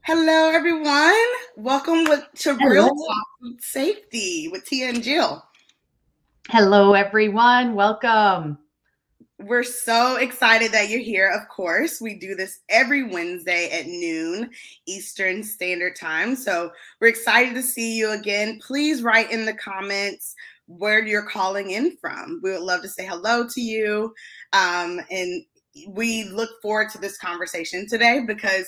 Hello, everyone. Welcome to Real Hello. Talk Food Safety with Tia and Jill. Hello, everyone. Welcome. We're so excited that you're here. Of course, we do this every Wednesday at noon Eastern Standard Time. So we're excited to see you again. Please write in the comments where you're calling in from. We would love to say hello to you. And we look forward to this conversation today because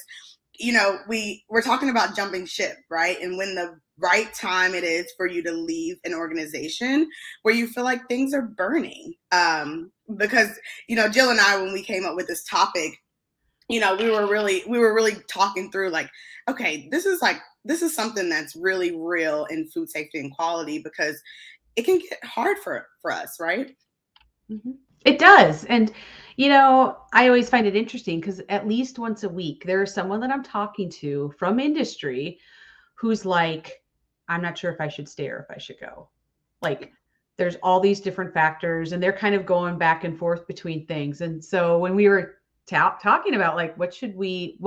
we're talking about jumping ship, right? And when the right time it is for you to leave an organization where you feel like things are burning. Because Jill and I, when we came up with this topic, we were really talking through like, okay, this is something that's really real in food safety and quality because it can get hard for us, right? It does. And, I always find it interesting because at least once a week, there's someone that I'm talking to from industry who's like, I'm not sure if I should stay or if I should go. Like, there's all these different factors, and they're kind of going back and forth between things. And so when we were talking about like, what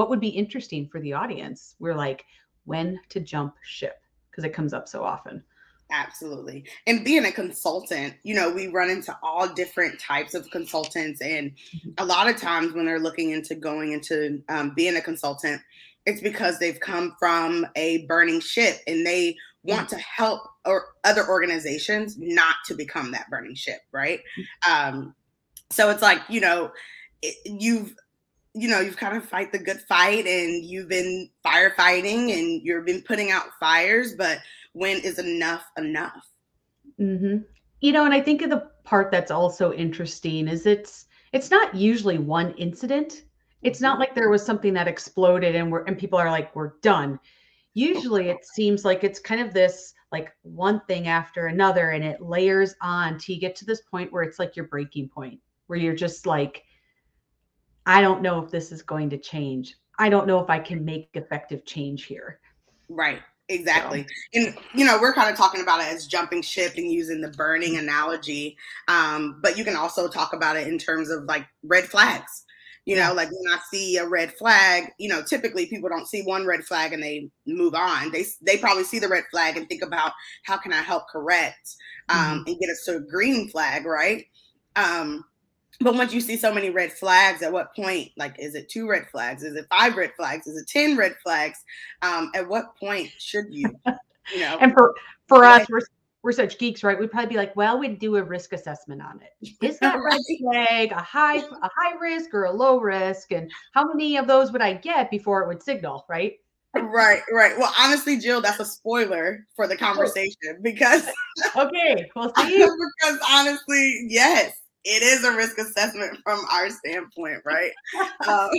would be interesting for the audience, we're like, when to jump ship, because it comes up so often. Absolutely. And being a consultant, we run into all different types of consultants. And a lot of times when they're looking into going into being a consultant, it's because they've come from a burning ship and they want to help other organizations not to become that burning ship, right? So it's like, you've kind of fight the good fight and you've been firefighting and you've been putting out fires, but when is enough enough? Mm-hmm. And I think of the part that's also interesting is it's not usually one incident. It's not like there was something that exploded and people are like, we're done. Usually it seems like it's kind of this like one thing after another, and it layers on to you get to this point where it's like your breaking point, where you're just like, I don't know if this is going to change. I don't know if I can make effective change here. Right. So, Exactly. And, we're kind of talking about it as jumping ship and using the burning analogy. But you can also talk about it in terms of like red flags. yeah. Like when I see a red flag, typically people don't see one red flag and they move on. They probably see the red flag and think about how can I help correct Mm-hmm. and get us to a green flag, right? But once you see so many red flags, at what point, like, is it 2 red flags? Is it 5 red flags? Is it 10 red flags? At what point should you, you know, And for go us, ahead? we're such geeks, right? We'd probably be like, well, we'd do a risk assessment on it. Is that red Right, flag a high risk or a low risk? And how many of those would I get before it would signal, right? right, right. Well, honestly, Jill, that's a spoiler for the Oh, conversation because okay. Well, see, because honestly, yes, it is a risk assessment from our standpoint, right? Um,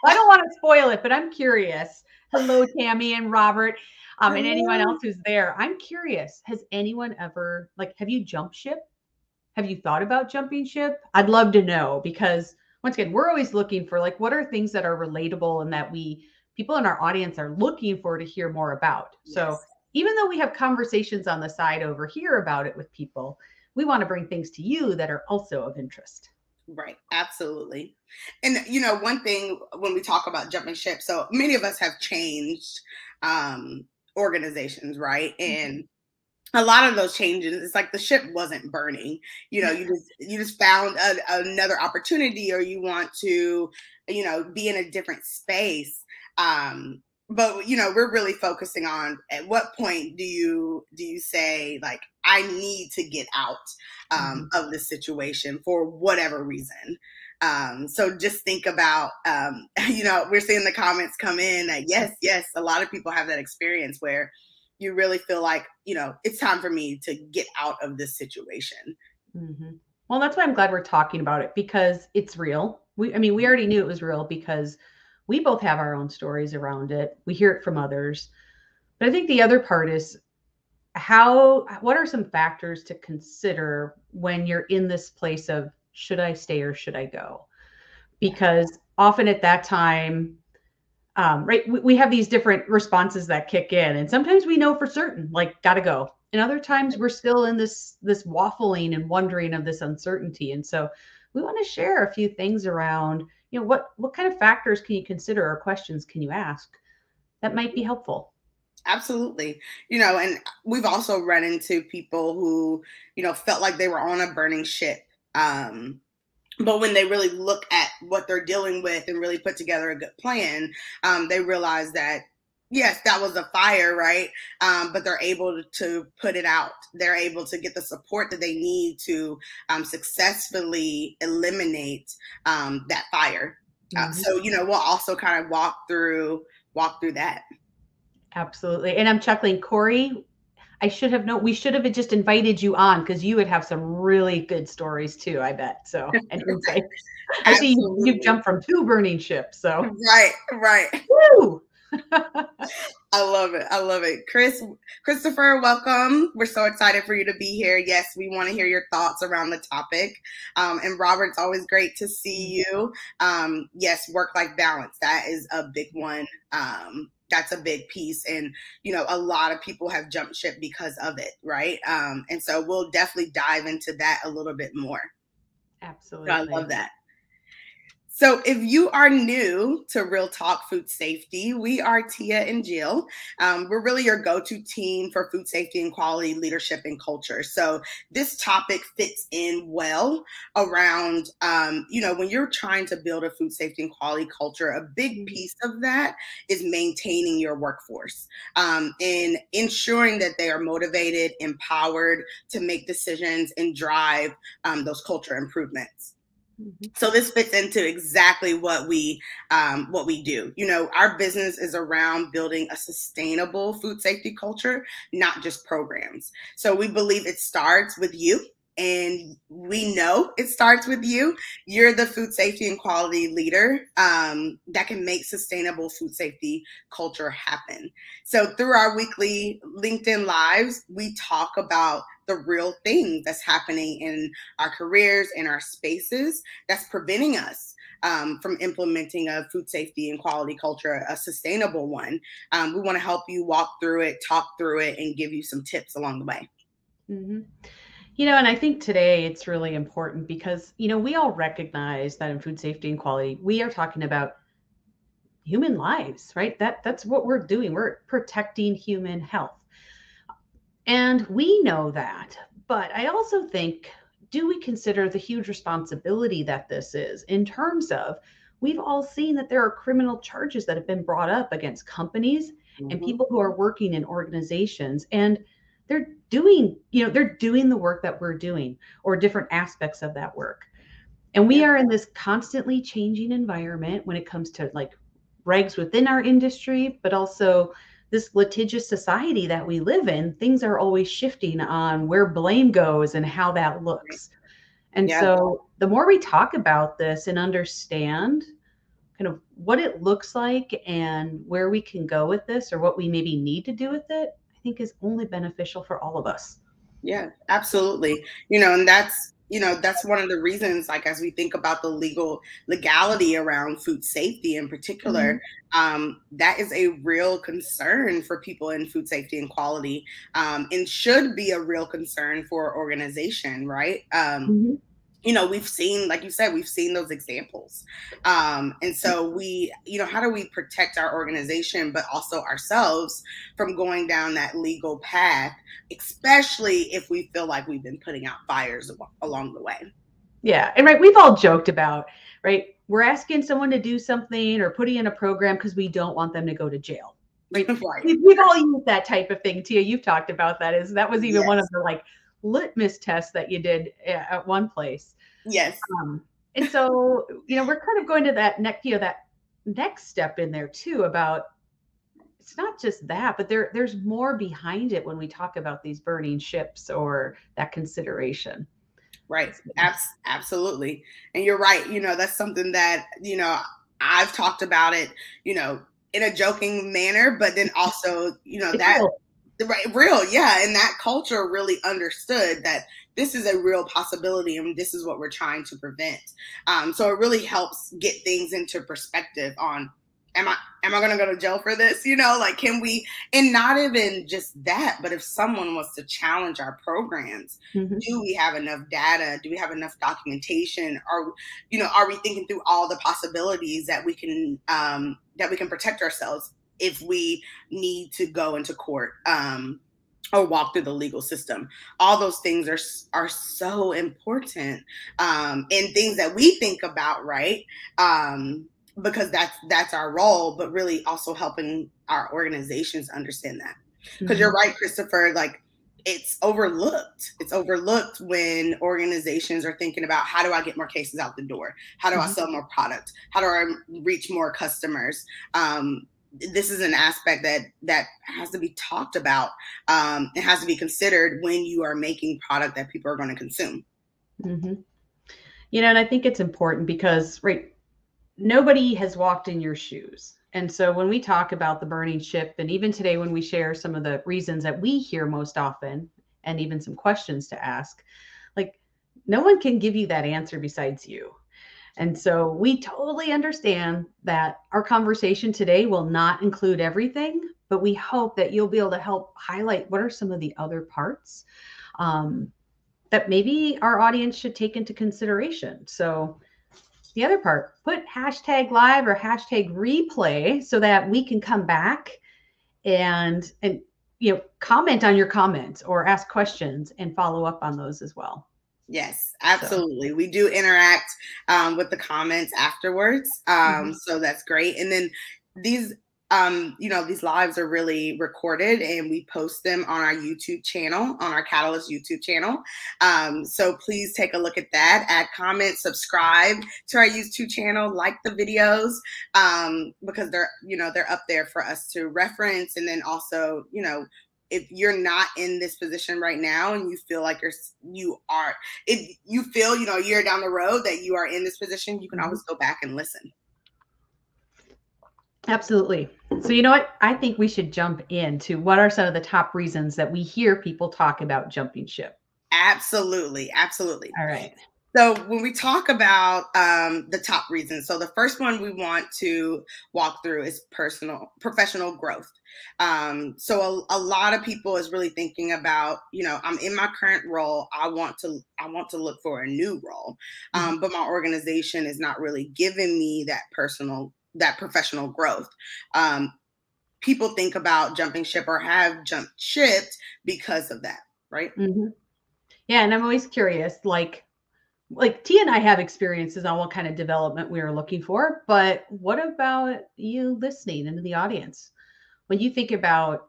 I don't want to spoil it, but I'm curious. Hello, Tammy and Robert, and anyone else hello. who's there. I'm curious. Has anyone ever have you jumped ship? Have you thought about jumping ship? I'd love to know because once again, we're always looking for like what are things that are relatable and that we people in our audience are looking for to hear more about. So Yes. even though we have conversations on the side over here about it with people, we want to bring things to you that are also of interest. Right, absolutely. And one thing when we talk about jumping ship, so many of us have changed organizations, right? And a lot of those changes, it's like the ship wasn't burning. You just found another opportunity, or you want to, be in a different space. But we're really focusing on at what point do you say like I need to get out Mhm. of the situation for whatever reason. So just think about, we're seeing the comments come in that yes, a lot of people have that experience where you really feel like, it's time for me to get out of this situation. Mhm. Well, that's why I'm glad we're talking about it because it's real. We already knew it was real because we both have our own stories around it. We hear it from others. But I think the other part is what are some factors to consider when you're in this place of should I stay or should I go? Yeah. Because often at that time, right, we have these different responses that kick in, and sometimes we know for certain, like, gotta go. And other times we're still in this waffling and wondering of this uncertainty. And so we want to share a few things around, what kind of factors can you consider or questions can you ask that might be helpful. Absolutely. And we've also run into people who, felt like they were on a burning ship. But when they really look at what they're dealing with and really put together a good plan, they realize that, yes, that was a fire, right? But they're able to put it out. They're able to get the support that they need to successfully eliminate that fire. So, we'll also kind of walk through that. Absolutely. And I'm chuckling, Corey. I should have known. We should have just invited you on because you would have some really good stories too, I bet. So, and insights. I see you've jumped from 2 burning ships. So, right. Woo! I love it. I love it. Christopher, welcome. We're so excited for you to be here. Yes, we want to hear your thoughts around the topic. And Robert, it's always great to see you. Yes, work-life balance. That is a big one. That's a big piece. And, a lot of people have jumped ship because of it, right? And so we'll definitely dive into that a little bit more. Absolutely. So I love that. So if you are new to Real Talk Food Safety, we are Tia and Jill. We're really your go-to team for food safety and quality leadership and culture. So this topic fits in well around, when you're trying to build a food safety and quality culture, a big piece of that is maintaining your workforce and ensuring that they are motivated, empowered to make decisions and drive those culture improvements. So this fits into exactly what we do. Our business is around building a sustainable food safety culture, not just programs. So we believe it starts with you. And we know it starts with you. You're the food safety and quality leader that can make sustainable food safety culture happen. So through our weekly LinkedIn Lives, we talk about the real thing that's happening in our careers, in our spaces, that's preventing us from implementing a food safety and quality culture, a sustainable one. We want to help you walk through it, talk through it, and give you some tips along the way. Mm-hmm. And I think today it's really important because, we all recognize that in food safety and quality, we are talking about human lives, right? That's what we're doing. We're protecting human health. And we know that. But I also think, do we consider the huge responsibility that this is in terms of we've all seen that there are criminal charges that have been brought up against companies and people who are working in organizations, and they're doing the work that we're doing or different aspects of that work. And we are in this constantly changing environment when it comes to like regs within our industry, but also this litigious society that we live in. Things are always shifting on where blame goes and how that looks. And so the more we talk about this and understand kind of what it looks like and where we can go with this or what we maybe need to do with it, I think is only beneficial for all of us. Yeah, absolutely. And that's one of the reasons, like, as we think about the legality around food safety in particular, that is a real concern for people in food safety and quality, and should be a real concern for organization, right? We've seen, like you said, we've seen those examples. And so how do we protect our organization, but also ourselves from going down that legal path, especially if we feel like we've been putting out fires along the way? Yeah. And right, we've all joked about, right? We're asking someone to do something or putting in a program because we don't want them to go to jail. Right. We've all used that type of thing. Tia, you've talked about that. That was even one of the like litmus tests that you did at one place. Yes. And so, we're kind of going to that next step in there too about it's not just that, but there's more behind it when we talk about these burning ships or that consideration. Right. Absolutely. And you're right. That's something that, I've talked about it, in a joking manner, but then also, that real. Yeah. And that culture really understood that this is a real possibility and this is what we're trying to prevent. So it really helps get things into perspective on, am I going to go to jail for this? Can we, and not even just that, but if someone wants to challenge our programs, do we have enough data? Do we have enough documentation? Are we thinking through all the possibilities that we can protect ourselves? if we need to go into court, or walk through the legal system. All those things are so important, and things that we think about, right? Because that's our role, but really also helping our organizations understand that. Because you're right, Christopher, like it's overlooked. It's overlooked when organizations are thinking about, how do I get more cases out the door? How do I sell more product? How do I reach more customers? This is an aspect that has to be talked about. It has to be considered when you are making product that people are going to consume. You know, and I think it's important because, right, nobody has walked in your shoes. And so when we talk about the burning ship, and even today when we share some of the reasons that we hear most often, and even some questions to ask, like, no one can give you that answer besides you. And so we totally understand that our conversation today will not include everything, but we hope that you'll be able to help highlight what are some of the other parts that maybe our audience should take into consideration. So the other part, put hashtag live or hashtag replay so that we can come back and comment on your comments or ask questions and follow up on those as well. Yes, absolutely. So we do interact with the comments afterwards. So that's great. And then these, these lives are really recorded and we post them on our YouTube channel, on our Catalyst YouTube channel. So please take a look at that, add comments, subscribe to our YouTube channel, like the videos, because they're up there for us to reference. And then also, if you're not in this position right now and you feel like if you feel, a year down the road that you are in this position, you can always go back and listen. Absolutely. So you know what? I think we should jump into what are some of the top reasons that we hear people talk about jumping ship. Absolutely. Absolutely. All right. So when we talk about the top reasons, so the first one we want to walk through is professional growth. So a lot of people is really thinking about, I'm in my current role. I want to look for a new role, but my organization is not really giving me that professional growth. People think about jumping ship or have jumped ship because of that, right? Yeah, and I'm always curious, like Tia and I have experiences on what kind of development we are looking for, but what about you listening into the audience? When you think about,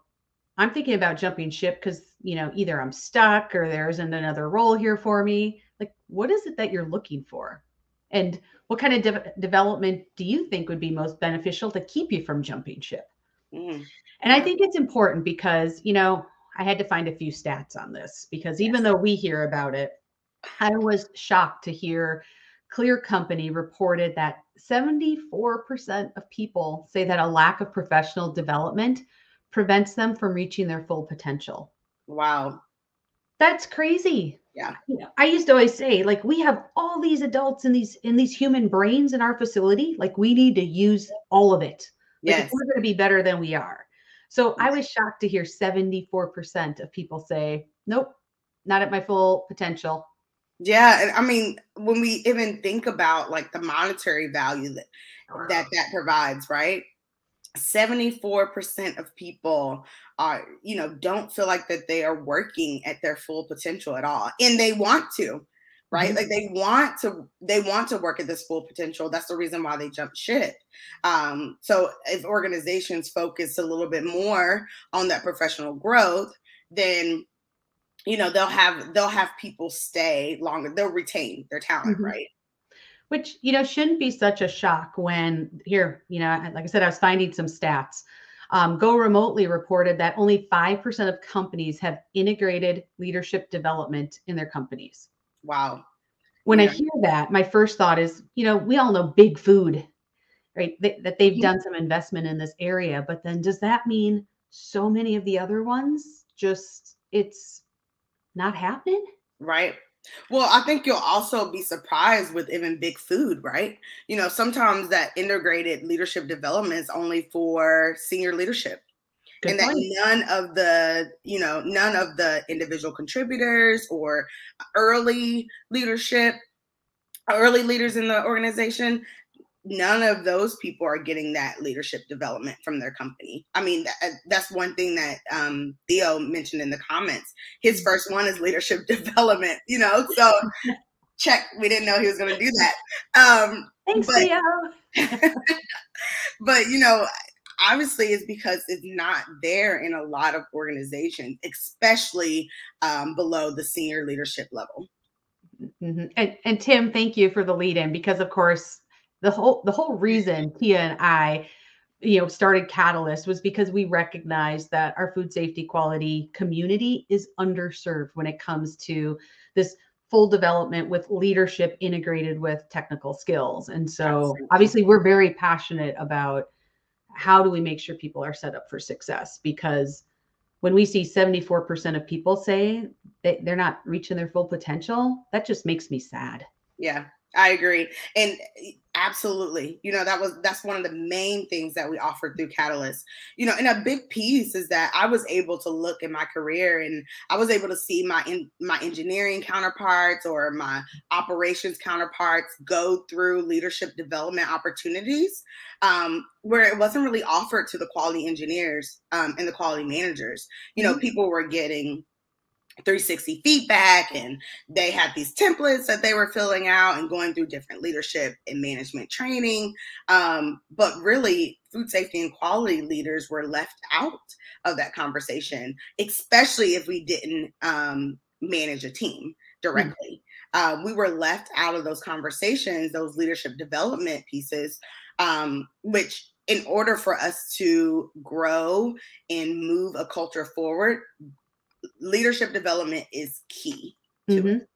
I'm thinking about jumping ship because, either I'm stuck or there isn't another role here for me. Like, what is it that you're looking for? And what kind of development do you think would be most beneficial to keep you from jumping ship? And I think it's important because, I had to find a few stats on this because even though we hear about it, I was shocked to hear Clear Company reported that 74% of people say that a lack of professional development prevents them from reaching their full potential. Wow. That's crazy. Yeah. I used to always say, like, we have all these adults in these human brains in our facility. Like, we need to use all of it. Like, if we're going to be better than we are. So I was shocked to hear 74% of people say, nope, not at my full potential. Yeah. And I mean, when we even think about like the monetary value that provides, right? 74% of people are, don't feel like that they are working at their full potential at all. And they want to, right? Like they want to work at this full potential. That's the reason why they jump ship. So if organizations focus a little bit more on that professional growth, then they'll have people stay longer. They'll retain their talent, right? Which, shouldn't be such a shock when here, like I said, I was finding some stats. Go Remotely reported that only 5% of companies have integrated leadership development in their companies. Wow. When I hear that, my first thought is, we all know Big Food, right? That they've done some investment in this area, but then does that mean so many of the other ones it's not happening? Right. Well, I think you'll also be surprised with even Big Food, right? Sometimes that integrated leadership development is only for senior leadership. Good and point. That none of the individual contributors or early leaders in the organization, none of those people are getting that leadership development from their company. I mean, that's one thing that Theo mentioned in the comments. His first one is leadership development, so check. We didn't know he was going to do that. Thanks, Theo. But, obviously it's because it's not there in a lot of organizations, especially below the senior leadership level. Mm-hmm. And Tim, thank you for the lead in, because of course the whole reason Tia and I, started Catalyst was because we recognized that our food safety quality community is underserved when it comes to this full development with leadership integrated with technical skills. And so obviously we're very passionate about how do we make sure people are set up for success, because when we see 74% of people say they're not reaching their full potential, that just makes me sad. Yeah, I agree. And absolutely, that's one of the main things that we offer through Catalyst. And a big piece is that I was able to look in my career and I was able to see my engineering counterparts or my operations counterparts go through leadership development opportunities where it wasn't really offered to the quality engineers and the quality managers. People were getting 360 feedback and they had these templates that they were filling out and going through different leadership and management training. But really, food safety and quality leaders were left out of that conversation, especially if we didn't manage a team directly. We were left out of those conversations, those leadership development pieces, which in order for us to grow and move a culture forward, leadership development is key to it.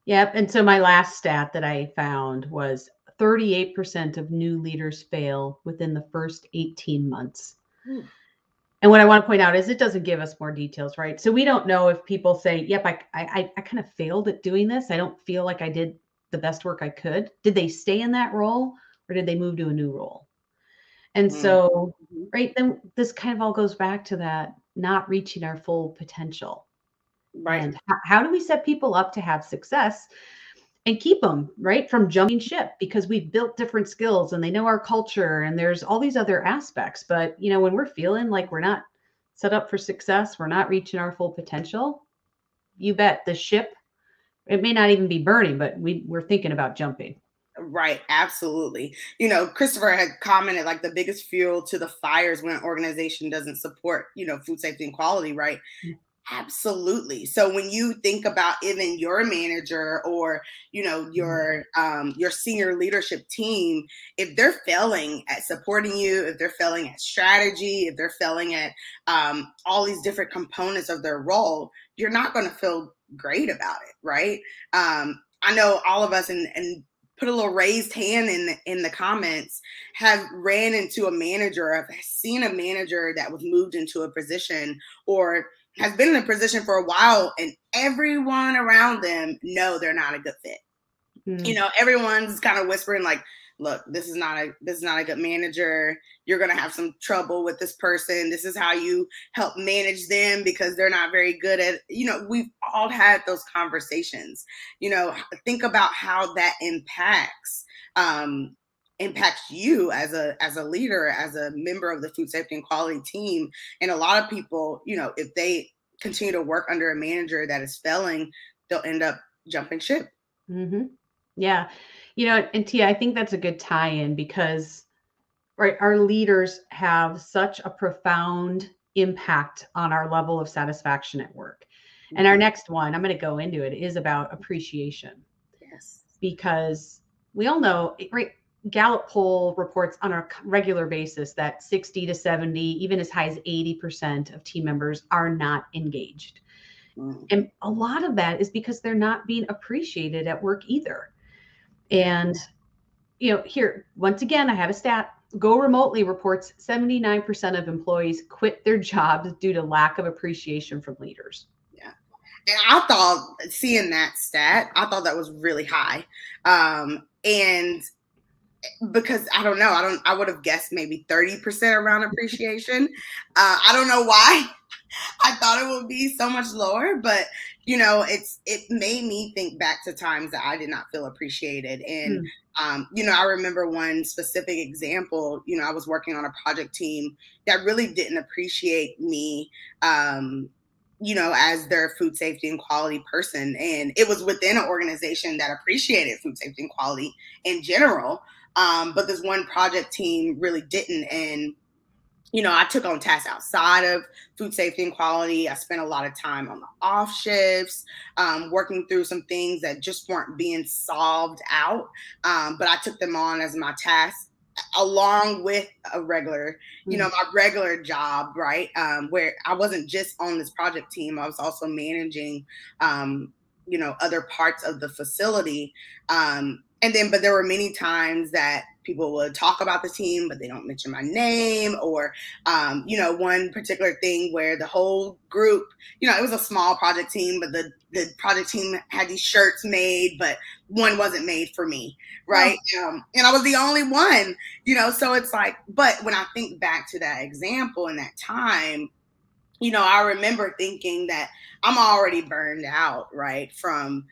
Yep. And so my last stat that I found was 38% of new leaders fail within the first 18 months. And what I want to point out is it doesn't give us more details, right? So we don't know if people say, yep, I kind of failed at doing this. I don't feel like I did the best work I could. Did they stay in that role or did they move to a new role? And so, right, then this kind of all goes back to that not reaching our full potential. Right. And how do we set people up to have success and keep them, right, from jumping ship, because we've built different skills and they know our culture and there's all these other aspects. But, when we're feeling like we're not set up for success, we're not reaching our full potential, you bet the ship, it may not even be burning, but we're thinking about jumping. Right. Absolutely. Christopher had commented like the biggest fuel to the fires when an organization doesn't support, food safety and quality, right? Absolutely. So when you think about even your manager or, your senior leadership team, if they're failing at supporting you, if they're failing at strategy, if they're failing at all these different components of their role, you're not going to feel great about it. Right. I know all of us and put a little raised hand in the comments have ran into a manager, have seen a manager that was moved into a position or has been in a position for a while and everyone around them know they're not a good fit. Everyone's kind of whispering like, look, this is not a good manager. You're going to have some trouble with this person. This is how you help manage them because they're not very good at, we've all had those conversations. Think about how that impacts you as a leader, as a member of the food safety and quality team. And a lot of people, if they continue to work under a manager that is failing, they'll end up jumping ship. Yeah. And Tia, I think that's a good tie-in because, right, our leaders have such a profound impact on our level of satisfaction at work. And our next one, I'm going to go into it, is about appreciation. Yes. Because we all know, right, Gallup poll reports on a regular basis that 60 to 70, even as high as 80% of team members are not engaged. And a lot of that is because they're not being appreciated at work either. And, here, once again, I have a stat. Go Remotely reports 79% of employees quit their jobs due to lack of appreciation from leaders. Yeah. And I thought, seeing that stat, I thought that was really high. And because I don't know, I would have guessed maybe 30% around appreciation. I don't know why. I thought it would be so much lower, but it made me think back to times that I did not feel appreciated. And Mm. I remember one specific example. I was working on a project team that really didn't appreciate me, as their food safety and quality person. And it was within an organization that appreciated food safety and quality in general. But this one project team really didn't. And I took on tasks outside of food safety and quality. I spent a lot of time on the off shifts, working through some things that just weren't being solved out. But I took them on as my task along with a regular, Mm. my regular job, right? Where I wasn't just on this project team, I was also managing, other parts of the facility. But there were many times that people would talk about the team, but they don't mention my name, or, one particular thing where the whole group, it was a small project team, but the project team had these shirts made, but one wasn't made for me. Right. Oh. And I was the only one, so it's like, but when I think back to that example and that time, I remember thinking that I'm already burned out, right? From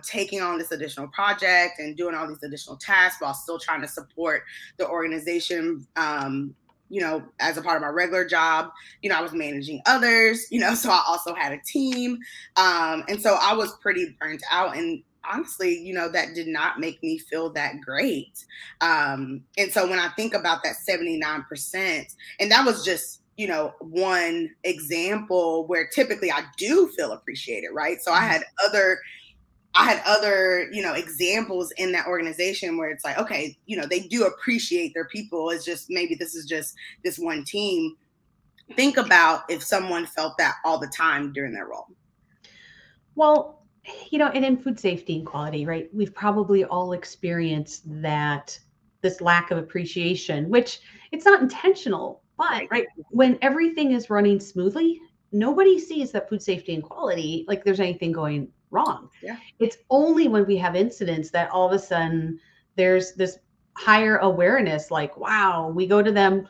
taking on this additional project and doing all these additional tasks while still trying to support the organization, as a part of my regular job. I was managing others, so I also had a team. And so I was pretty burnt out. And honestly, that did not make me feel that great. And so when I think about that 79%, and that was just one example where typically I do feel appreciated, right? So I had other examples in that organization where it's like, okay, they do appreciate their people. It's just maybe this is just this one team. Think about if someone felt that all the time during their role. Well, and in food safety and quality, right? We've probably all experienced that, this lack of appreciation, which it's not intentional, but Right. right when everything is running smoothly, nobody sees that food safety and quality, like there's anything going wrong. Yeah. It's only when we have incidents that all of a sudden there's this higher awareness, like, wow, we go to them.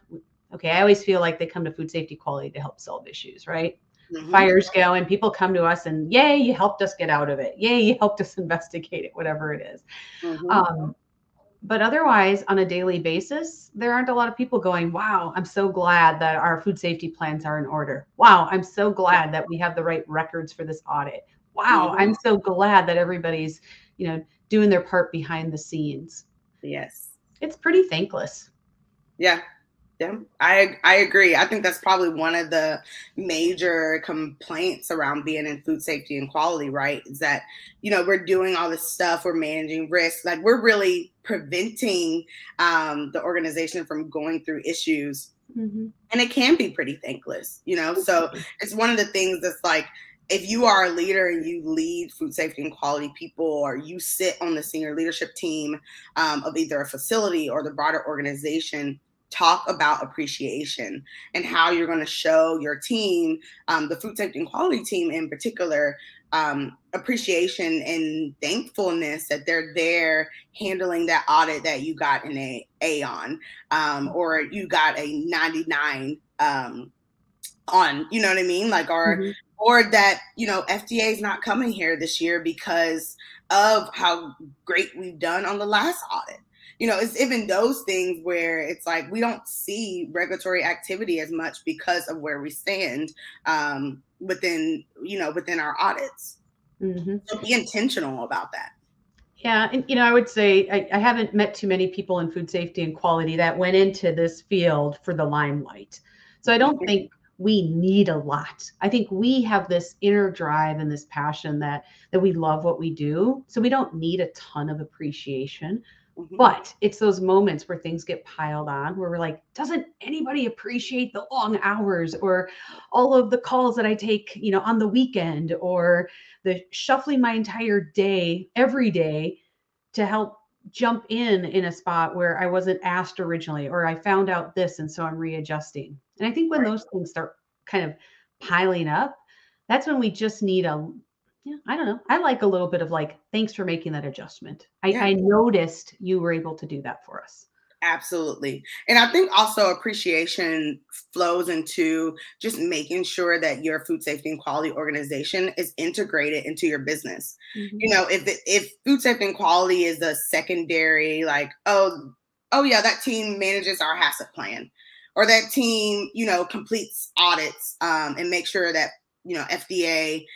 Okay, I always feel like they come to food safety quality to help solve issues, right? Mm-hmm. Fires go and people come to us and yay, you helped us get out of it. Yay, you helped us investigate it, whatever it is. Mm-hmm. Um, but otherwise, on a daily basis, there aren't a lot of people going, wow, I'm so glad that our food safety plans are in order. Wow, I'm so Yeah. glad that we have the right records for this audit. Wow, Mm-hmm. I'm so glad that everybody's, doing their part behind the scenes. Yes. It's pretty thankless. Yeah. Yeah, I agree. I think that's probably one of the major complaints around being in food safety and quality, right? Is that, we're doing all this stuff, we're managing risk, like we're really preventing the organization from going through issues. Mm-hmm. And it can be pretty thankless, So it's one of the things that's like, if you are a leader and you lead food safety and quality people, or you sit on the senior leadership team of either a facility or the broader organization, talk about appreciation and how you're going to show your team, the food safety and quality team in particular, appreciation and thankfulness that they're there handling that audit that you got an A on, or you got a 99 on, you know what I mean? Like, Mm-hmm. or that, FDA is not coming here this year because of how great we've done on the last audit. It's even those things where it's like we don't see regulatory activity as much because of where we stand within our audits. Mm-hmm. So be intentional about that. Yeah, and I would say I haven't met too many people in food safety and quality that went into this field for the limelight. So I don't think we need a lot. I think we have this inner drive and this passion that we love what we do. So we don't need a ton of appreciation. Mm-hmm. But it's those moments where things get piled on where we're like, doesn't anybody appreciate the long hours or all of the calls that I take, on the weekend, or the shuffling my entire day every day to help jump in a spot where I wasn't asked originally, or I found out this and so I'm readjusting. And I think when Right. those things start kind of piling up, that's when we just need Yeah, I don't know. I like a little bit of like, thanks for making that adjustment. Yeah. I noticed you were able to do that for us. Absolutely. And I think also appreciation flows into just making sure that your food safety and quality organization is integrated into your business. Mhm. You know, if food safety and quality is a secondary, like, oh yeah, that team manages our HACCP plan, or that team, completes audits, and make sure that, FDA,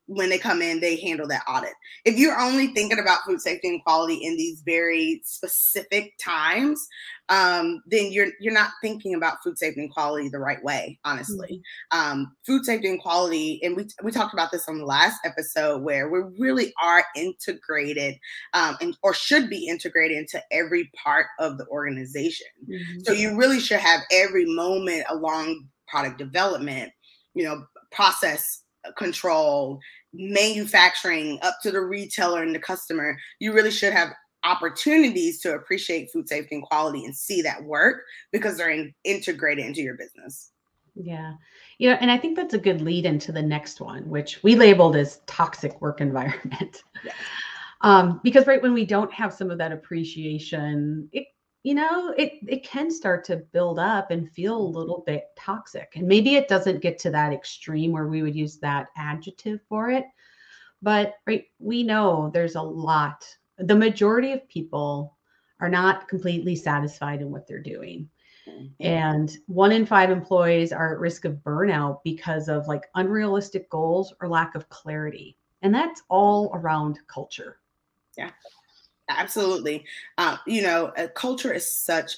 when they come in, they handle that audit. If you're only thinking about food safety and quality in these very specific times, then you're not thinking about food safety and quality the right way, honestly. Mhm. Food safety and quality, and we talked about this on the last episode, where we really are integrated, and or should be integrated into every part of the organization. Mhm. So you really should have every moment along product development, process control, manufacturing, up to the retailer and the customer. You really should have opportunities to appreciate food safety and quality and see that work, because they're integrated into your business. Yeah. And I think that's a good lead into the next one, which we labeled as toxic work environment. Yes. Because right when we don't have some of that appreciation, it can start to build up and feel a little bit toxic. And maybe it doesn't get to that extreme where we would use that adjective for it. But right, we know there's a lot. The majority of people are not completely satisfied in what they're doing. Mhm. And 1 in 5 employees are at risk of burnout because of like unrealistic goals or lack of clarity. And that's all around culture. Yeah. Absolutely. A culture is such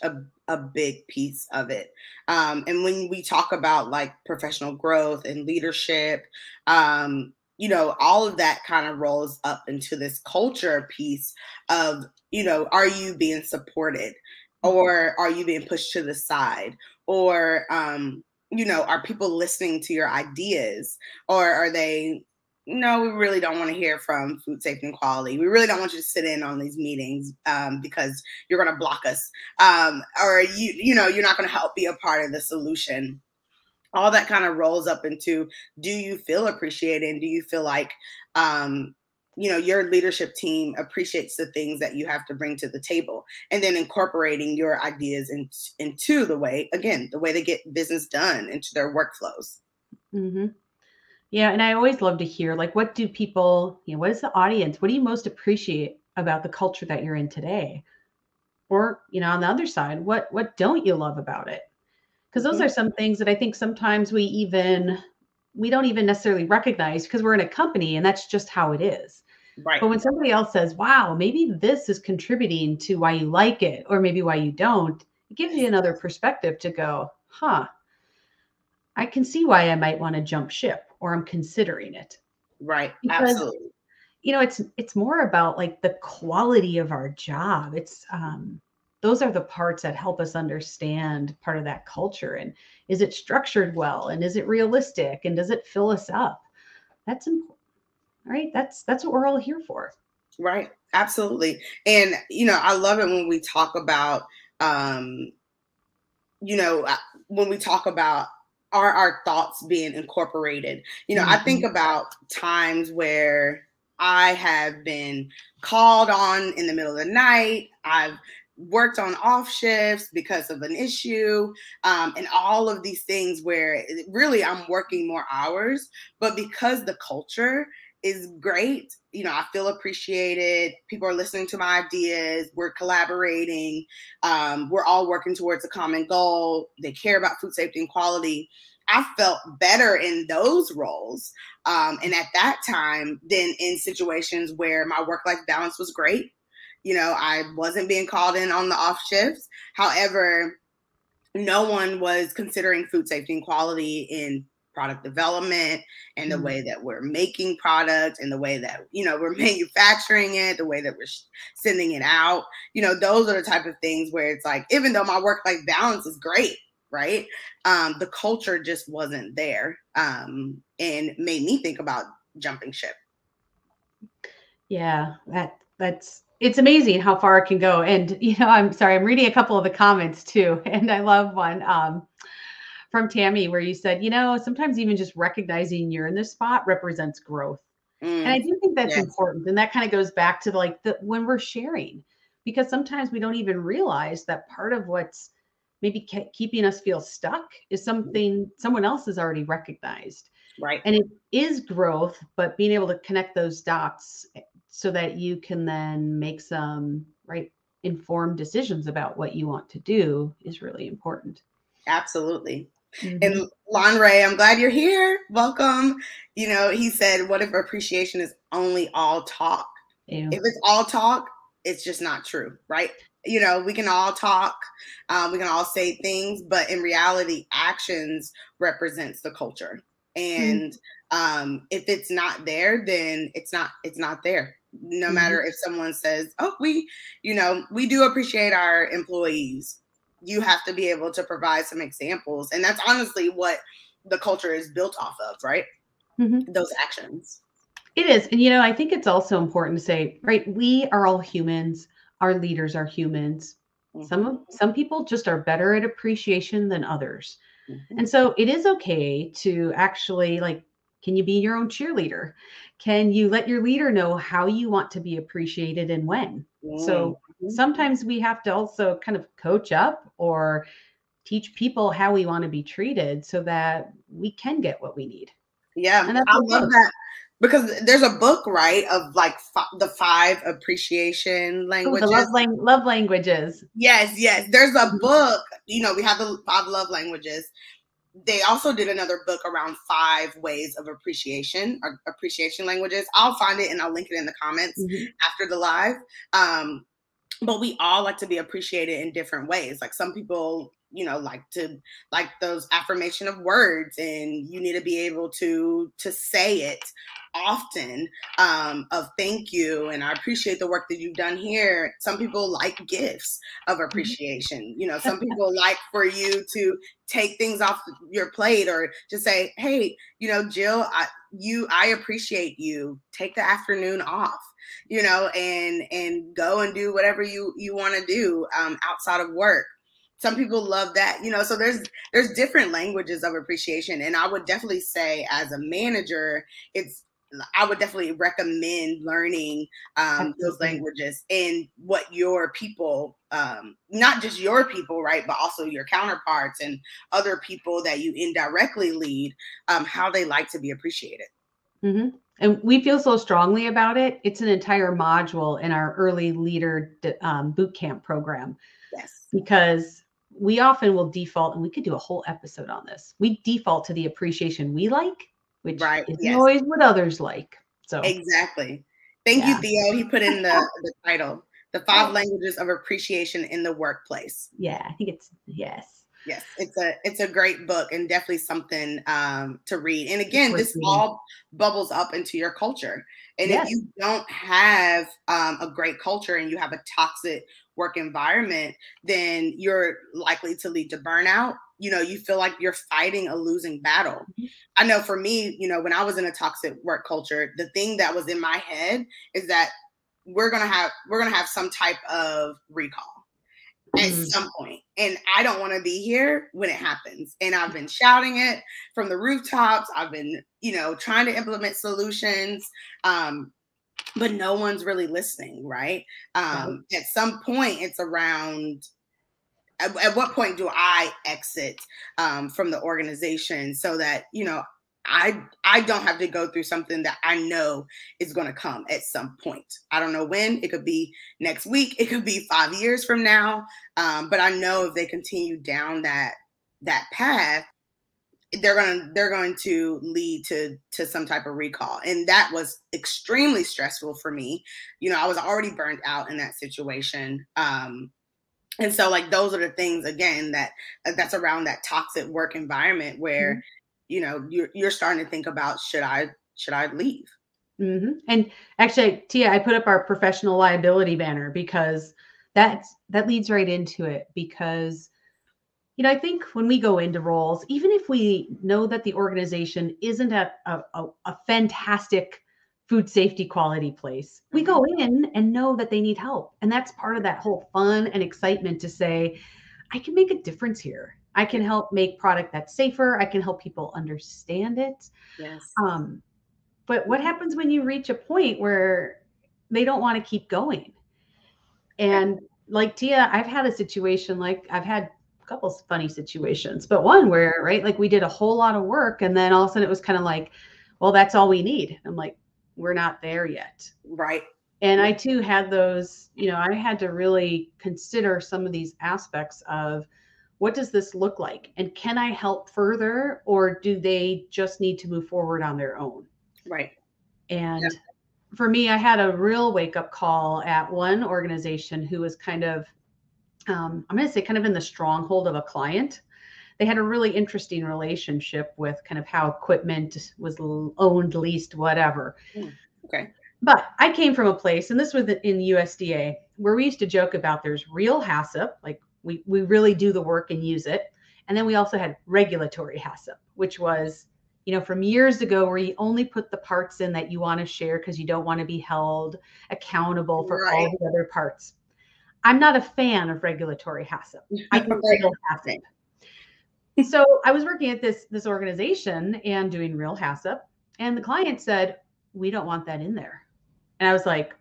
a big piece of it. And when we talk about like professional growth and leadership, all of that kind of rolls up into this culture piece of, are you being supported, or are you being pushed to the side? Or, are people listening to your ideas, or are they, no, we really don't want to hear from food safety and quality. We really don't want you to sit in on these meetings, because you're going to block us, or you're not going to help be a part of the solution. All that kind of rolls up into, do you feel appreciated? And do you feel like, your leadership team appreciates the things that you have to bring to the table, and then incorporating your ideas into the way they get business done into their workflows. Hmm. Yeah. And I always love to hear like, what do people, what is the audience? What do you most appreciate about the culture that you're in today? Or, on the other side, what don't you love about it? Because those Mhm. are some things that I think sometimes we don't even necessarily recognize because we're in a company and that's just how it is. Right. But when somebody else says, wow, maybe this is contributing to why you like it, or maybe why you don't, it gives you Yes. another perspective to go, huh, I can see why I might want to jump ship or I'm considering it. Right. Because Absolutely. it's more about like the quality of our job. It's those are the parts that help us understand part of that culture. And is it structured well? And is it realistic? And does it fill us up? That's important, right? That's what we're all here for. Right. Absolutely. And, I love it when we talk about, um, when we talk about our thoughts being incorporated. I think Mhm. about times where I have been called on in the middle of the night. I've worked on off shifts because of an issue, and all of these things where really I'm working more hours, but because the culture is great, I feel appreciated. People are listening to my ideas. We're collaborating. We're all working towards a common goal. They care about food safety and quality. I felt better in those roles, and at that time than in situations where my work life balance was great. I wasn't being called in on the off shifts. However, no one was considering food safety and quality in product development, and the Mm. way that we're making product, and the way that we're manufacturing it, the way that we're sending it out. Those are the type of things where it's like, even though my work life balance is great, right, the culture just wasn't there, and made me think about jumping ship. Yeah, that's it's amazing how far it can go. And I'm sorry, I'm reading a couple of the comments too, and I love one from Tammy where you said, sometimes even just recognizing you're in this spot represents growth. And I do think that's Yes. important. And that kind of goes back to like the when we're sharing, because sometimes we don't even realize that part of what's maybe keeping us feel stuck is something someone else has already recognized. Right. And it is growth, but being able to connect those dots so that you can then make some right informed decisions about what you want to do is really important. Absolutely. And Mm-hmm. Lon Ray, I'm glad you're here. Welcome. He said, what if appreciation is only all talk? Yeah. If it's all talk, it's just not true, right? We can all talk, we can all say things, but in reality, actions represents the culture. And if it's not there, then it's not there. No Mm-hmm. matter if someone says, "Oh, we do appreciate our employees," you have to be able to provide some examples, and that's honestly what the culture is built off of, right? Mm-hmm. Those actions. It is. And, I think it's also important to say, right, we are all humans. Our leaders are humans. Mm-hmm. Some people just are better at appreciation than others. Mm-hmm. And so it is okay to actually like, can you be your own cheerleader? Can you let your leader know how you want to be appreciated and when? So Mm-hmm. sometimes we have to also kind of coach up or teach people how we want to be treated so that we can get what we need. Yeah, And that's I love okay. that because there's a book, right, of like the five appreciation Oh, the languages. love languages. Yes, yes. There's a Mhm. book. We have the five love languages. They also did another book around 5 ways of appreciation or appreciation languages. I'll find it and I'll link it in the comments Mhm. after the live. But we all like to be appreciated in different ways. Like some people, like those affirmation of words, and you need to be able to say it often, of thank you and I appreciate the work that you've done here. Some people like gifts of Mhm. appreciation. Some people like for you to take things off your plate or just say, hey, Jill, I appreciate you. Take the afternoon off, and go and do whatever you want to do, outside of work. Some people love that, so there's different languages of appreciation. And I would definitely say as a manager, I would definitely recommend learning, those Absolutely. languages and what your people, not just your people, right, but also your counterparts and other people that you indirectly lead, how they like to be appreciated. Hmm. And we feel so strongly about it. It's an entire module in our early leader boot camp program Yes. because we often will default, and we could do a whole episode on this. We default to the appreciation we like, which Right. isn't Yes. always what others like. So, Exactly. Thank you, yeah. Theo. He put in the title, The Five Oh, Languages of Appreciation in the Workplace. yeah. I think it's, yes. Yes, it's a great book and definitely something, to read. And It's again, worth this reading. all bubbles up into your culture. And if Yes. you don't have, a great culture and you have a toxic work environment, then you're likely to lead to burnout. You feel like you're fighting a losing battle. Mhm. I know for me, when I was in a toxic work culture, the thing that was in my head is that we're gonna have some type of recall at Mm. some point, and I don't want to be here when it happens. And I've been shouting it from the rooftops. I've been, trying to implement solutions, but no one's really listening, right? Right. At some point, it's around. At what point do I exit, from the organization so that I don't have to go through something that I know is going to come at some point. I don't know when. It could be next week. It could be 5 years from now. But I know if they continue down that path, they're going to lead to some type of recall. And that was extremely stressful for me. I was already burnt out in that situation. And so, like, those are the things again that's around that toxic work environment where Mhm. you're starting to think about, should I leave? And actually, Tia, I put up our professional liability banner because that leads right into it. Because I think when we go into roles, even if we know that the organization isn't a fantastic food safety quality place, we Mm-hmm. go in and know that they need help, and that's part of that whole fun and excitement to say, I can make a difference here. I Yeah. can help make product that's safer. I can help people understand it. Yes. Um, But what happens when you reach a point where they don't want to keep going? And like Tia, I've had a situation, like I've had a couple of funny situations, but one where, right, like we did a whole lot of work and then all of a sudden it was kind of like, well, that's all we need. I'm like, we're not there yet. Right. And I too had those, I had to really consider some of these aspects of what does this look like? And can I help further, or do they just need to move forward on their own? Right. And for me, I had a real wake up call at one organization who was kind of, I'm going to say, kind of in the stronghold of a client. They had a really interesting relationship with kind of how equipment was owned, leased, whatever. Okay. But I came from a place, and this was in USDA, where we used to joke about there's real HACCP, like we really do the work and use it. And then we also had regulatory HACCP, which was, from years ago where you only put the parts in that you want to share because you don't want to be held accountable for all the other parts. I'm not a fan of regulatory HACCP. I do real HACCP. So I was working at this organization and doing real HACCP, and the client said, we don't want that in there. And I was like,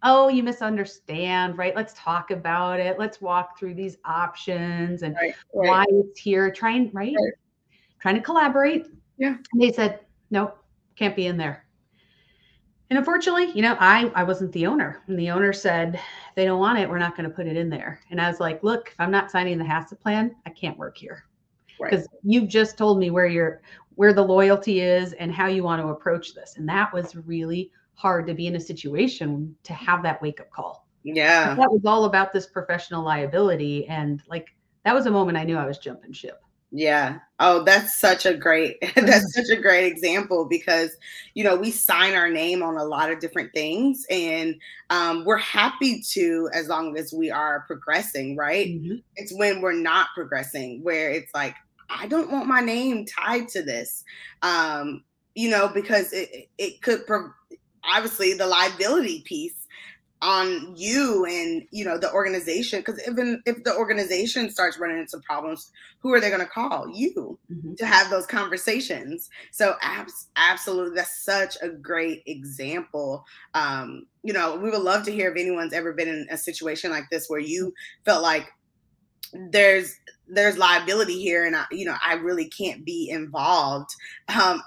oh, you misunderstand, right? Let's talk about it. Let's walk through these options and why it's here. Trying to collaborate. Yeah. And they said, nope, can't be in there. And unfortunately, I wasn't the owner. And the owner said, if they don't want it, we're not going to put it in there. And I was like, look, if I'm not signing the HACCP plan, I can't work here. Because you've just told me where the loyalty is and how you want to approach this. And that was really hard to be in a situation to have that wake up call. Yeah. That was all about this professional liability. And like, that was a moment I knew I was jumping ship. Yeah. Oh, that's such a great example because, we sign our name on a lot of different things and we're happy to, as long as we are progressing, right? Mm-hmm. It's when we're not progressing where it's like, I don't want my name tied to this, because it could, obviously the liability piece on you and, the organization, because even if the organization starts running into problems, who are they going to call? You to have those conversations. So absolutely. That's such a great example. We would love to hear if anyone's ever been in a situation like this where you felt like there's liability here and I really can't be involved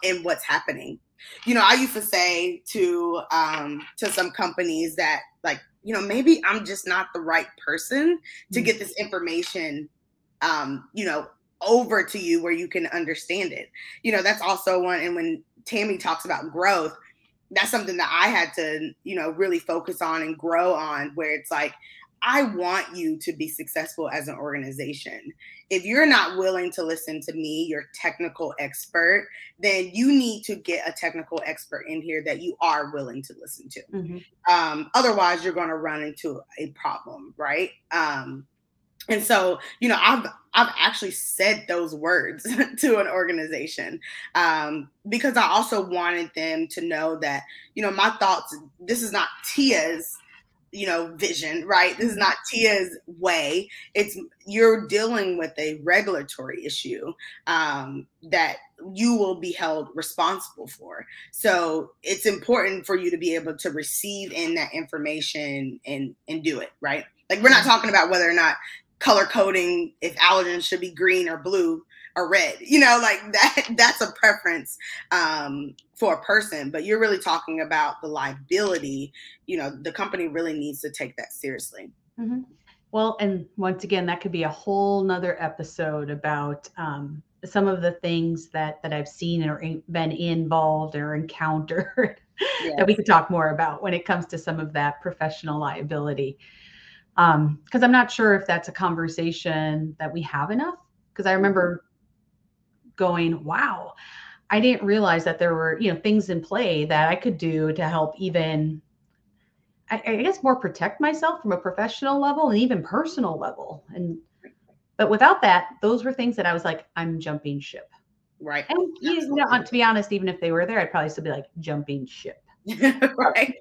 in what's happening. I used to say to some companies that like, maybe I'm just not the right person to get this information, over to you where you can understand it. That's also one. And when Tammy talks about growth, that's something that I had to, really focus on and grow on, where it's like, I want you to be successful as an organization. If you're not willing to listen to me, your technical expert, then you need to get a technical expert in here that you are willing to listen to. Mm-hmm. Otherwise, you're going to run into a problem, right? And so, I've actually said those words to an organization because I also wanted them to know that, my thoughts, this is not Tia's vision, right? This is not Tia's way. You're dealing with a regulatory issue that you will be held responsible for. So it's important for you to be able to receive in that information and do it, right? Like, we're not talking about whether or not color coding, if allergens should be green or blue or red, like that's a preference for a person, but you're really talking about the liability. The company really needs to take that seriously. Mm-hmm. Well, and once again, that could be a whole nother episode about some of the things that I've seen or been involved or encountered that we could talk more about when it comes to some of that professional liability. Because I'm not sure if that's a conversation that we have enough. Because I remember going, wow, I didn't realize that there were, things in play that I could do to help even, I guess, more protect myself from a professional level and even personal level. But without that, those were things that I was like, I'm jumping ship. Right. And to be honest, even if they were there, I'd probably still be like jumping ship. Right.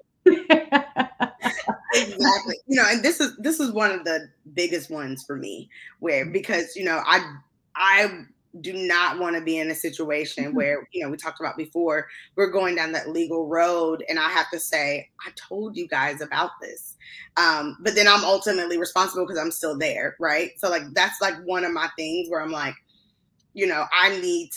Exactly. And this is one of the biggest ones for me, where because I do not want to be in a situation where, we talked about before, we're going down that legal road and I have to say, I told you guys about this. But then I'm ultimately responsible because I'm still there, right? So like that's like one of my things where I'm like, I need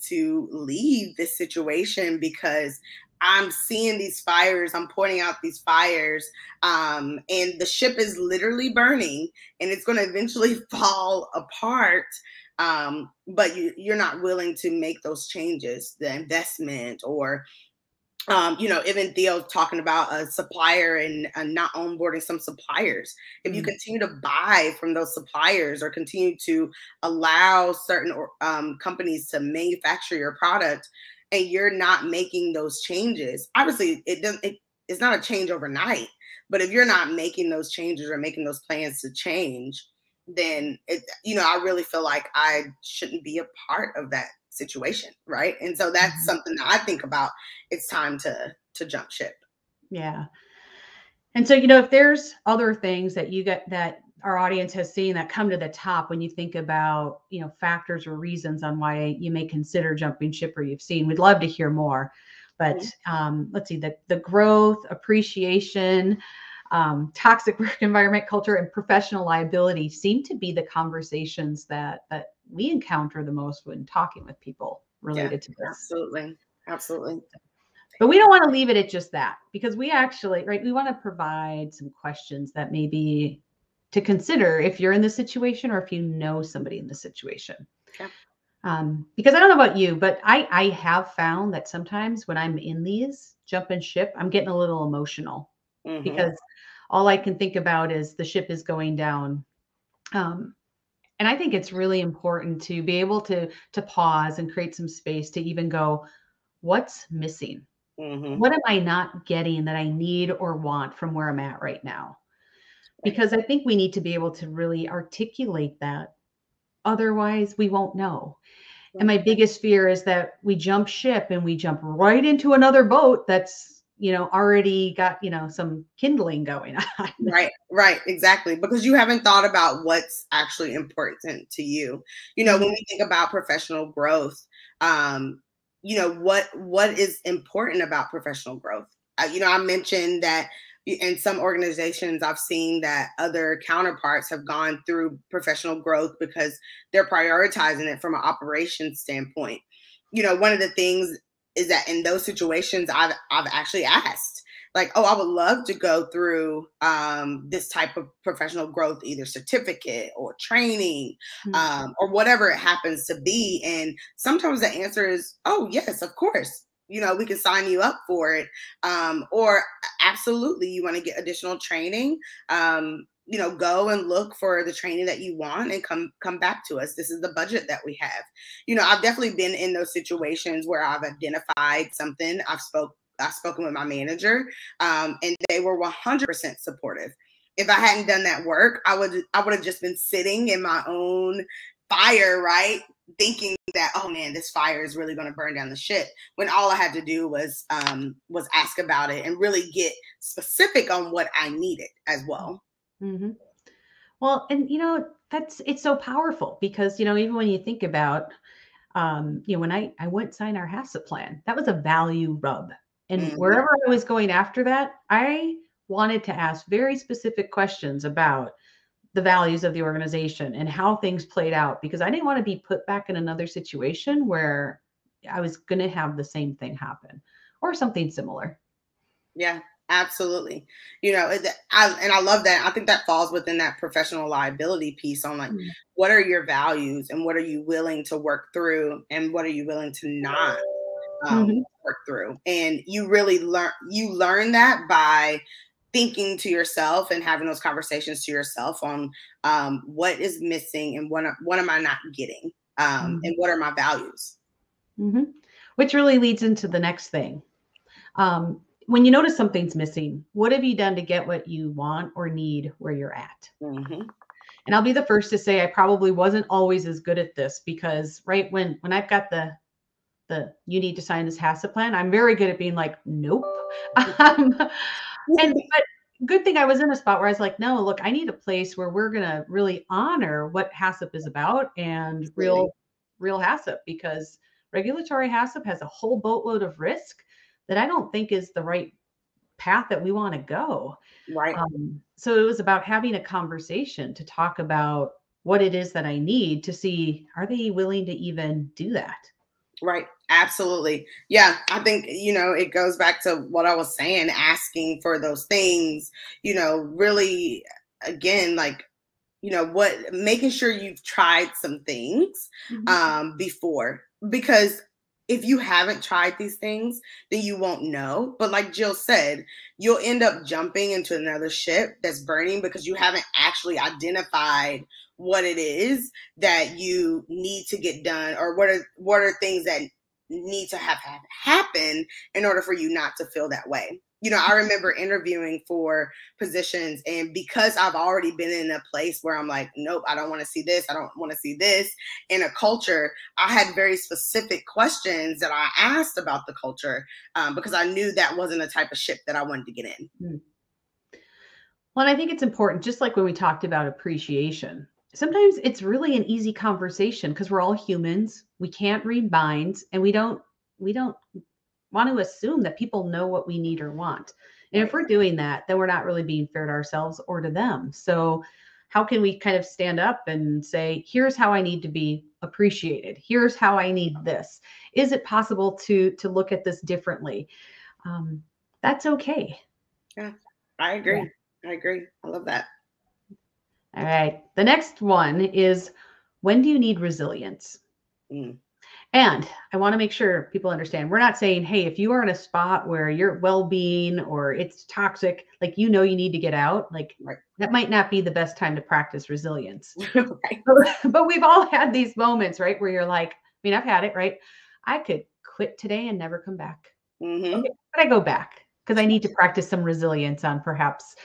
to leave this situation because I'm seeing these fires, I'm pointing out these fires, and the ship is literally burning and it's going to eventually fall apart. But you're not willing to make those changes, the investment, or even Theo talking about a supplier and not onboarding some suppliers. If you continue to buy from those suppliers or continue to allow certain companies to manufacture your product, and you're not making those changes, obviously it's not a change overnight. But if you're not making those changes or making those plans to change, then I really feel like I shouldn't be a part of that situation, right? And so that's something that I think about. It's time to jump ship. Yeah. And so, if there's other things that you get that our audience has seen that come to the top when you think about, factors or reasons on why you may consider jumping ship, or you've seen, we'd love to hear more. But let's see, the growth, appreciation, toxic work environment, culture, and professional liability seem to be the conversations that we encounter the most when talking with people related to this. Absolutely. But we don't want to leave it at just that, because we actually, right, we want to provide some questions that may be to consider if you're in this situation or if you know somebody in this situation. Okay. Because I don't know about you, but I have found that sometimes when I'm in these jumping ship, I'm getting a little emotional because all I can think about is the ship is going down. And I think it's really important to be able to pause and create some space to even go, what's missing? What am I not getting that I need or want from where I'm at right now? Because I think we need to be able to really articulate that. Otherwise, we won't know. And my biggest fear is that we jump ship and we jump right into another boat that's, already got, some kindling going on. Right, exactly. Because you haven't thought about what's actually important to you. When we think about professional growth, what is important about professional growth? I mentioned that in some organizations, I've seen that other counterparts have gone through professional growth because they're prioritizing it from an operations standpoint. One of the things is that in those situations, I've actually asked, like, oh, I would love to go through this type of professional growth, either certificate or training, or whatever it happens to be. And sometimes the answer is, oh, yes, of course. We can sign you up for it. Or absolutely, you want to get additional training. Go and look for the training that you want and come back to us. This is the budget that we have. I've definitely been in those situations where I've identified something. I've spoken with my manager, and they were 100% supportive. If I hadn't done that work, I would have just been sitting in my own fire, right? Thinking that, oh man, this fire is really going to burn down the ship. When all I had to do was ask about it and really get specific on what I needed as well. Well, and it's so powerful because even when you think about when I went sign our HACCP plan, that was a value rub. And wherever I was going after that, I wanted to ask very specific questions about the values of the organization and how things played out, because I didn't want to be put back in another situation where I was going to have the same thing happen or something similar. Yeah, absolutely. I love that. I think that falls within that professional liability piece on like, what are your values and what are you willing to work through and what are you willing to not work through? And you really learn that by thinking to yourself and having those conversations to yourself on what is missing and what am I not getting, and what are my values. Which really leads into the next thing. When you notice something's missing, what have you done to get what you want or need where you're at? And I'll be the first to say I probably wasn't always as good at this, because right when I've got the you need to sign this HACCP plan, I'm very good at being like, nope. But good thing I was in a spot where I was like, no, look, I need a place where we're going to really honor what HACCP is about and real real HACCP, because regulatory HACCP has a whole boatload of risk that I don't think is the right path that we want to go. Right. So it was about having a conversation to talk about what it is that I need to see, are they willing to even do that? Right. Absolutely. Yeah. I think, it goes back to what I was saying, asking for those things, really, again, like, making sure you've tried some things before, because if you haven't tried these things, then you won't know. But like Jill said, you'll end up jumping into another ship that's burning because you haven't actually identified what it is that you need to get done, or what are things that need to have happen in order for you not to feel that way. I remember interviewing for positions, and because I've already been in a place where I'm like, nope, I don't want to see this, I don't want to see this in a culture, I had very specific questions that I asked about the culture, because I knew that wasn't a type of ship that I wanted to get in. Well, and I think it's important, just like when we talked about appreciation, sometimes it's really an easy conversation because we're all humans. We can't read minds, and we don't want to assume that people know what we need or want. And if we're doing that, then we're not really being fair to ourselves or to them. So how can we kind of stand up and say, here's how I need to be appreciated. Here's how I need this. Is it possible to look at this differently? That's okay. Yeah, I agree. Yeah. I agree. I love that. All right. The next one is, when do you need resilience? And I want to make sure people understand, we're not saying, hey, if you are in a spot where your well-being or it's toxic, like, you need to get out, like that might not be the best time to practice resilience. Right. But we've all had these moments, right, where you're like, I've had it, right? I could quit today and never come back. Okay, but I go back because I need to practice some resilience on perhaps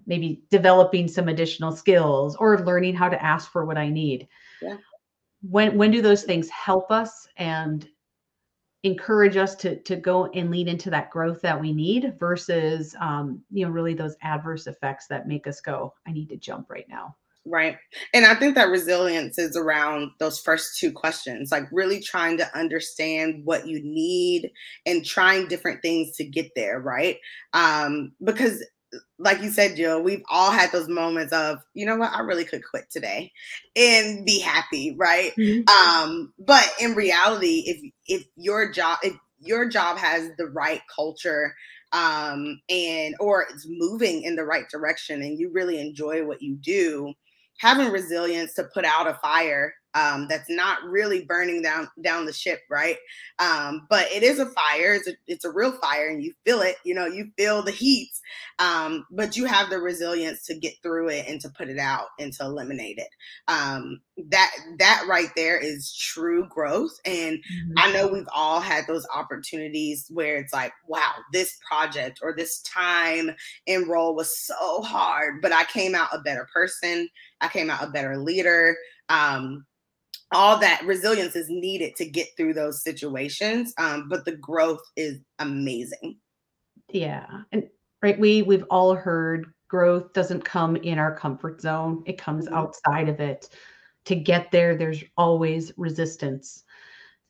maybe developing some additional skills or learning how to ask for what I need. Yeah. When do those things help us and encourage us to go and lead into that growth that we need versus really those adverse effects that make us go, I need to jump right now? Right. And I think that resilience is around those first two questions, like really trying to understand what you need and trying different things to get there. Right. Because like you said, Jill, we've all had those moments of, you know what, I really could quit today and be happy. Right. But in reality, if your job has the right culture, and or it's moving in the right direction and you really enjoy what you do, having resilience to put out a fire that's not really burning down the ship, right? But it is a fire. It's a real fire, and you feel it. You feel the heat, but you have the resilience to get through it and to put it out and to eliminate it. That right there is true growth. And I know we've all had those opportunities where it's like, wow, this project or this time in role was so hard, but I came out a better person. I came out a better leader. All that resilience is needed to get through those situations. But the growth is amazing. Yeah. And right, we've all heard growth doesn't come in our comfort zone. It comes outside of it. To get there, there's always resistance.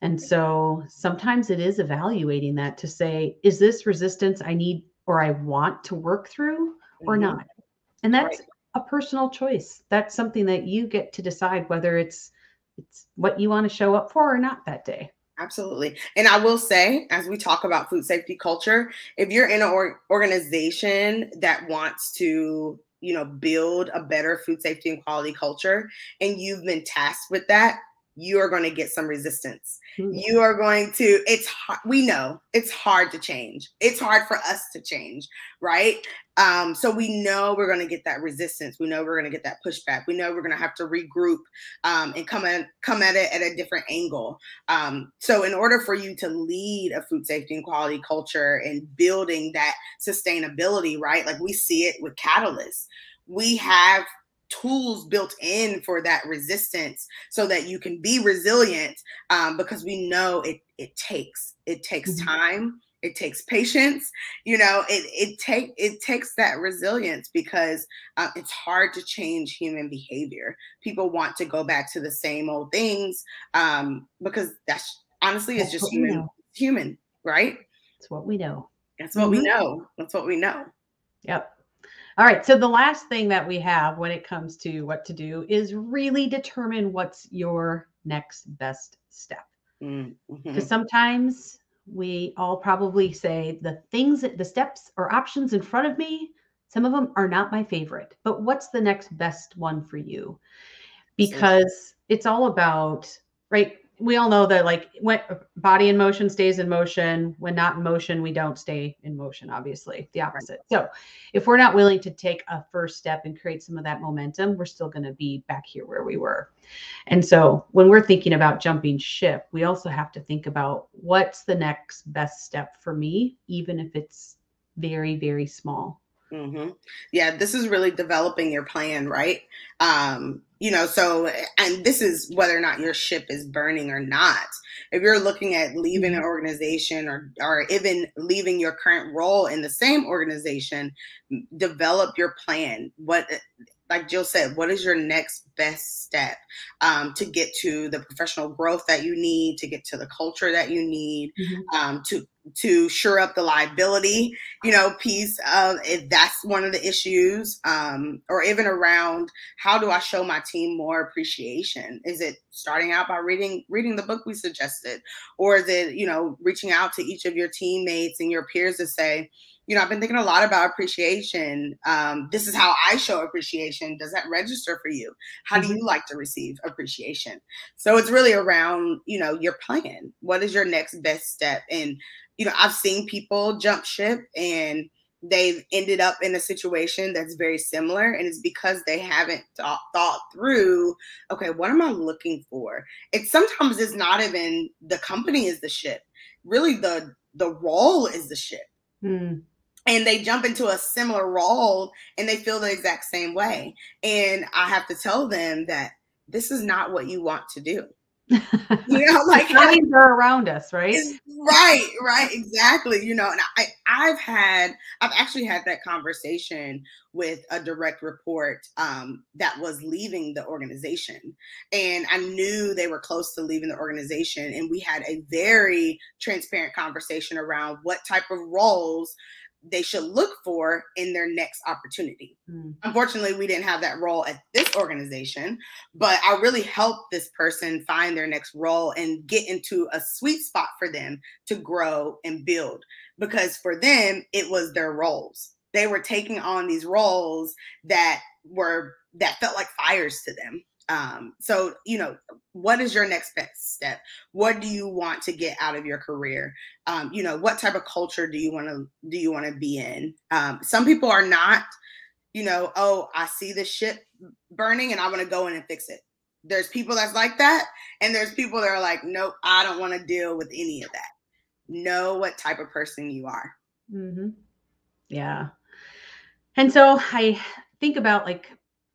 And so sometimes it is evaluating that to say, is this resistance I need or I want to work through or not? And that's a personal choice. That's something that you get to decide whether it's what you want to show up for or not that day. Absolutely. And I will say, as we talk about food safety culture, if you're in an organization that wants to, build a better food safety and quality culture, and you've been tasked with that, you are going to get some resistance. You are going to, we know it's hard to change. It's hard for us to change, right? So we know we're going to get that resistance. We know we're going to get that pushback. We know we're going to have to regroup and come at it at a different angle. So in order for you to lead a food safety and quality culture and building that sustainability, right? Like we see it with Catalyst. We have tools built in for that resistance so that you can be resilient, because we know it takes time. It takes patience. It takes that resilience, because it's hard to change human behavior. People want to go back to the same old things, because that's honestly is That's just what we know. human, right? It's what we know. That's what we know. That's what we know. Yep. All right. So the last thing that we have when it comes to what to do is really determine what's your next best step. Because sometimes we all probably say the steps or options in front of me, some of them are not my favorite, but what's the next best one for you? Because it's all about, right? We all know that like when body in motion stays in motion, when not in motion, we don't stay in motion, obviously the opposite. Right. So if we're not willing to take a first step and create some of that momentum, we're still going to be back here where we were. And so when we're thinking about jumping ship, we also have to think about what's the next best step for me, even if it's very, very small. Yeah, this is really developing your plan, right? So, and this is whether or not your ship is burning or not. If you're looking at leaving an organization or even leaving your current role in the same organization, develop your plan. Like Jill said, what is your next best step to get to the professional growth that you need, to get to the culture that you need, to shore up the liability, piece of if that's one of the issues, or even around how do I show my team more appreciation? Is it starting out by reading the book we suggested, or is it reaching out to each of your teammates and your peers to say, I've been thinking a lot about appreciation. This is how I show appreciation. Does that register for you? How do you like to receive appreciation? So it's really around, your plan. What is your next best step? And, I've seen people jump ship and they've ended up in a situation that's very similar. And it's because they haven't thought through, okay, what am I looking for? Sometimes it's not even the company is the ship. Really the role is the ship. And they jump into a similar role and they feel the exact same way. And I have to tell them that this is not what you want to do. Like signs are around us, right? Right, exactly. And I've actually had that conversation with a direct report that was leaving the organization, and I knew they were close to leaving the organization, and we had a very transparent conversation around what type of roles they should look for in their next opportunity. Unfortunately, we didn't have that role at this organization, but I really helped this person find their next role and get into a sweet spot for them to grow and build, because for them, it was their roles. They were taking on these roles that felt like fires to them. So, what is your next best step? What do you want to get out of your career? What type of culture do you want to be in? Some people are not, oh, I see the ship burning and I want to go in and fix it. There's people that's like that. And there's people that are like, nope, I don't want to deal with any of that. Know what type of person you are. Yeah. And so I think about like,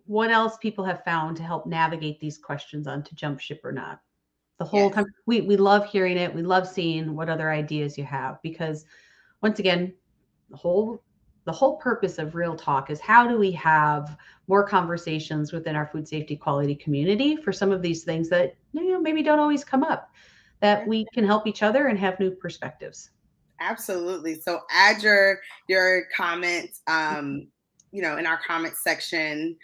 what else people have found to help navigate these questions on to jump ship or not. The whole time we love hearing it. We love seeing what other ideas you have, because once again, the whole purpose of Real Talk is how do we have more conversations within our food safety quality community for some of these things that maybe don't always come up, that we can help each other and have new perspectives. Absolutely. So add your comments, in our comment section.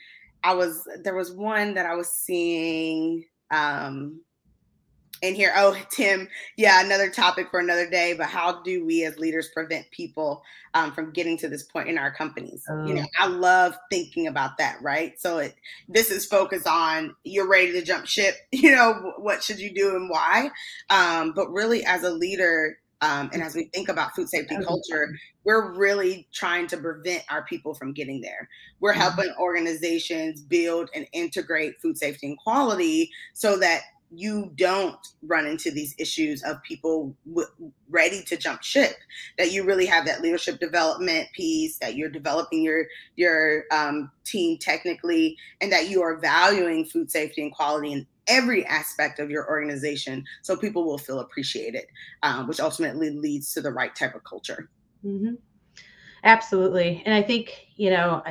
There was one that I was seeing in here. Oh, Tim, another topic for another day, but how do we as leaders prevent people from getting to this point in our companies? I love thinking about that, right? So this is focused on you're ready to jump ship, what should you do and why? But really as a leader, and as we think about food safety culture, we're really trying to prevent our people from getting there. We're helping organizations build and integrate food safety and quality so that you don't run into these issues of people ready to jump ship, that you really have that leadership development piece, that you're developing your team technically, and that you are valuing food safety and quality every aspect of your organization so people will feel appreciated, which ultimately leads to the right type of culture. Mm-hmm. Absolutely. And I think, Tim,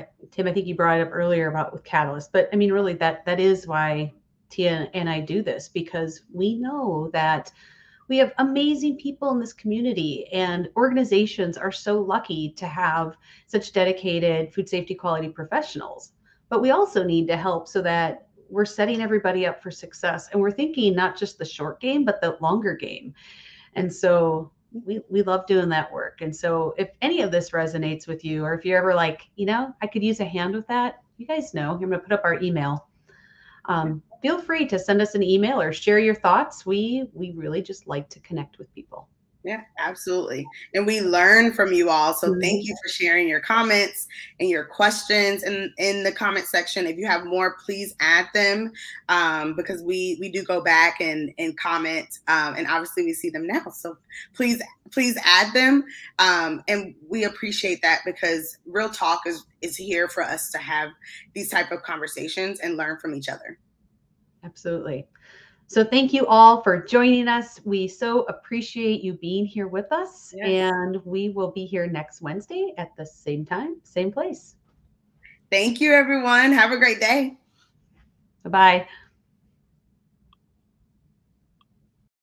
I think you brought it up earlier about with Catalyst, but I mean, really that is why Tia and I do this, because we know that we have amazing people in this community, and organizations are so lucky to have such dedicated food safety quality professionals. But we also need to help so that we're setting everybody up for success. And we're thinking not just the short game, but the longer game. And so we love doing that work. And so if any of this resonates with you, or if you're ever like, I could use a hand with that, you guys know, I'm going to put up our email. Feel free to send us an email or share your thoughts. We really just like to connect with people. Yeah, absolutely. And we learn from you all. So thank Mm-hmm. you for sharing your comments and your questions in the comment section. If you have more, please add them, because we do go back and comment, and obviously we see them now. So please add them. And we appreciate that, because Real Talk is here for us to have these type of conversations and learn from each other. Absolutely. So thank you all for joining us. We so appreciate you being here with us. Yes. And we will be here next Wednesday at the same time, same place. Thank you, everyone. Have a great day. Bye-bye.